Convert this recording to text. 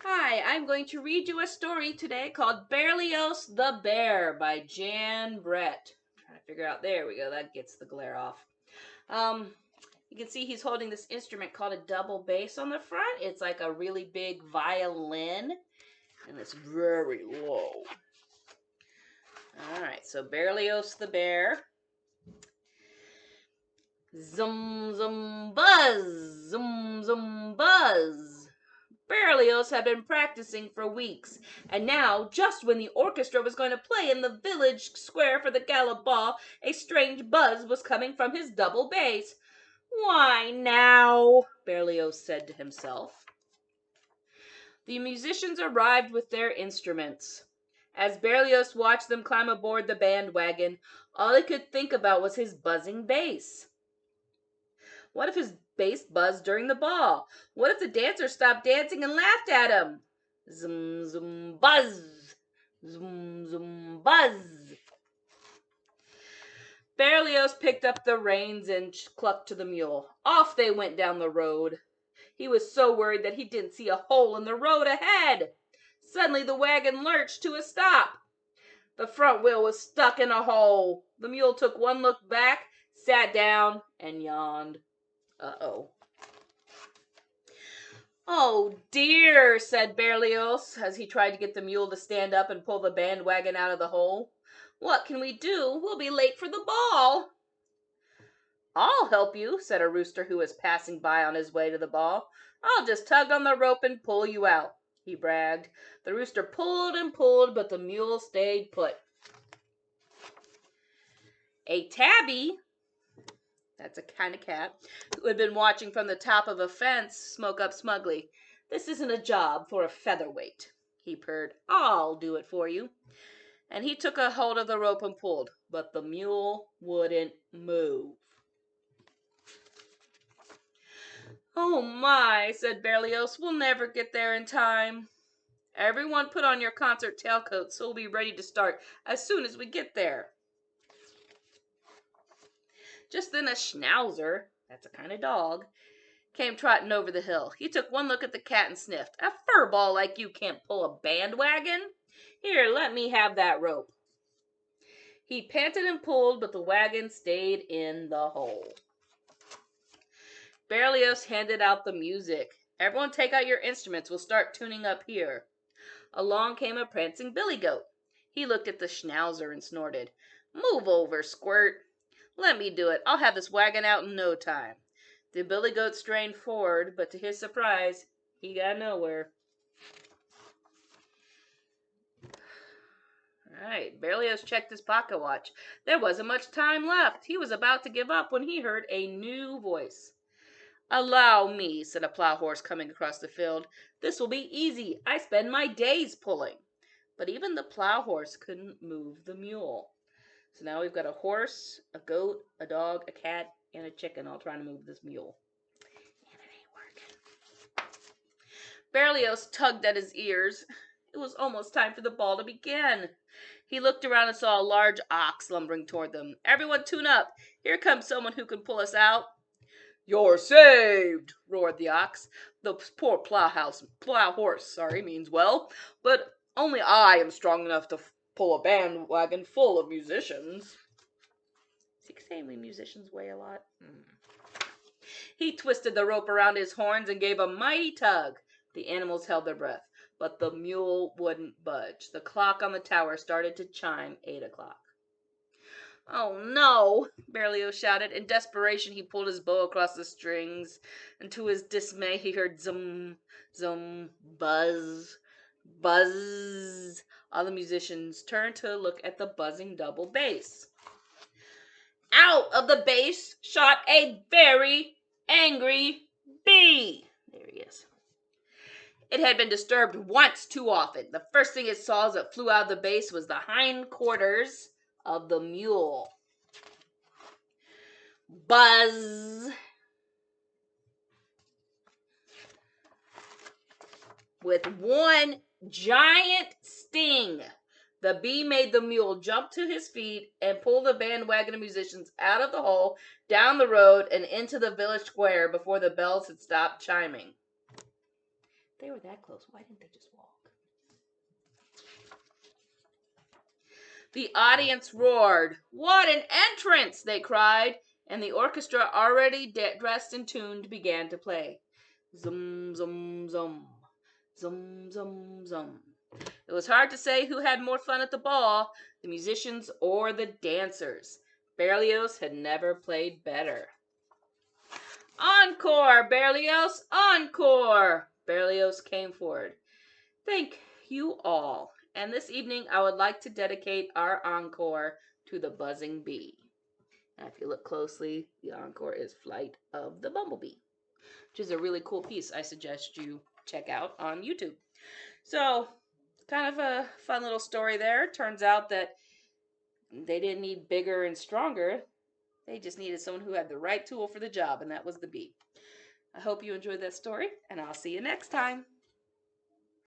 Hi, I'm going to read you a story today called Berlioz the Bear by Jan Brett. Trying to figure out, there we go, that gets the glare off. Um, you can see he's holding this instrument called a double bass on the front. It's like a really big violin, and it's very low. Alright, so Berlioz the Bear. Zum zum buzz, zum zum buzz. Berlioz had been practicing for weeks, and now, just when the orchestra was going to play in the village square for the gala ball, a strange buzz was coming from his double bass. "Why now?" Berlioz said to himself. The musicians arrived with their instruments. As Berlioz watched them climb aboard the bandwagon, all he could think about was his buzzing bass. What if his bass buzzed during the ball? What if the dancers stopped dancing and laughed at him? Zum, zum, buzz. Zum, zum, buzz. Berlioz picked up the reins and clucked to the mule. Off they went down the road. He was so worried that he didn't see a hole in the road ahead. Suddenly the wagon lurched to a stop. The front wheel was stuck in a hole. The mule took one look back, sat down, and yawned. Uh-oh. "Oh dear," said Berlioz, as he tried to get the mule to stand up and pull the bandwagon out of the hole. "What can we do? We'll be late for the ball." "I'll help you," said a rooster who was passing by on his way to the ball. "I'll just tug on the rope and pull you out," he bragged. The rooster pulled and pulled, but the mule stayed put. A tabby, that's a kind of cat, who had been watching from the top of a fence, spoke up smugly. "This isn't a job for a featherweight," he purred. "I'll do it for you." And he took a hold of the rope and pulled, but the mule wouldn't move. "Oh my," said Berlioz, "we'll never get there in time." "Everyone put on your concert tailcoats so we'll be ready to start as soon as we get there." Just then a schnauzer, that's a kind of dog, came trotting over the hill. He took one look at the cat and sniffed. "A furball like you can't pull a bandwagon. Here, let me have that rope." He panted and pulled, but the wagon stayed in the hole. Berlioz handed out the music. "Everyone take out your instruments. We'll start tuning up here." Along came a prancing billy goat. He looked at the schnauzer and snorted. "Move over, Squirt." "Let me do it. I'll have this wagon out in no time." The billy goat strained forward, but to his surprise, he got nowhere. All right, Berlioz checked his pocket watch. There wasn't much time left. He was about to give up when he heard a new voice. "Allow me," said a plow horse coming across the field. "This will be easy. I spend my days pulling." But even the plow horse couldn't move the mule. So now we've got a horse, a goat, a dog, a cat, and a chicken all trying to move this mule. And it ain't working. Berlioz tugged at his ears. It was almost time for the ball to begin. He looked around and saw a large ox lumbering toward them. "Everyone tune up. Here comes someone who can pull us out." "You're saved," roared the ox. "The poor plow horse, means well, but only I am strong enough to pull a bandwagon full of musicians." Is he saying we musicians weigh a lot? He twisted the rope around his horns and gave a mighty tug. The animals held their breath, but the mule wouldn't budge. The clock on the tower started to chime 8 o'clock. "Oh no," Berlioz shouted. In desperation, he pulled his bow across the strings, and to his dismay, he heard zum, zum, buzz, buzz. All the musicians turned to look at the buzzing double bass. Out of the bass shot a very angry bee. There he is. It had been disturbed once too often. The first thing it saw as it flew out of the bass was the hind quarters of the mule. Buzz. With one giant sting, the bee made the mule jump to his feet and pull the bandwagon of musicians out of the hole, down the road, and into the village square before the bells had stopped chiming. They were that close, why didn't they just walk? The audience roared. "What an entrance!" they cried, and the orchestra, already dressed and tuned, began to play. Zum, zum, zum. Zum, zum, zum. It was hard to say who had more fun at the ball, the musicians or the dancers. Berlioz had never played better. "Encore, Berlioz! Encore!" Berlioz came forward. "Thank you all. And this evening I would like to dedicate our encore to the buzzing bee." And if you look closely, the encore is Flight of the Bumblebee, which is a really cool piece I suggest you check out on YouTube. So, kind of a fun little story there. Turns out that they didn't need bigger and stronger. They just needed someone who had the right tool for the job, and that was the bee. I hope you enjoyed that story, and I'll see you next time.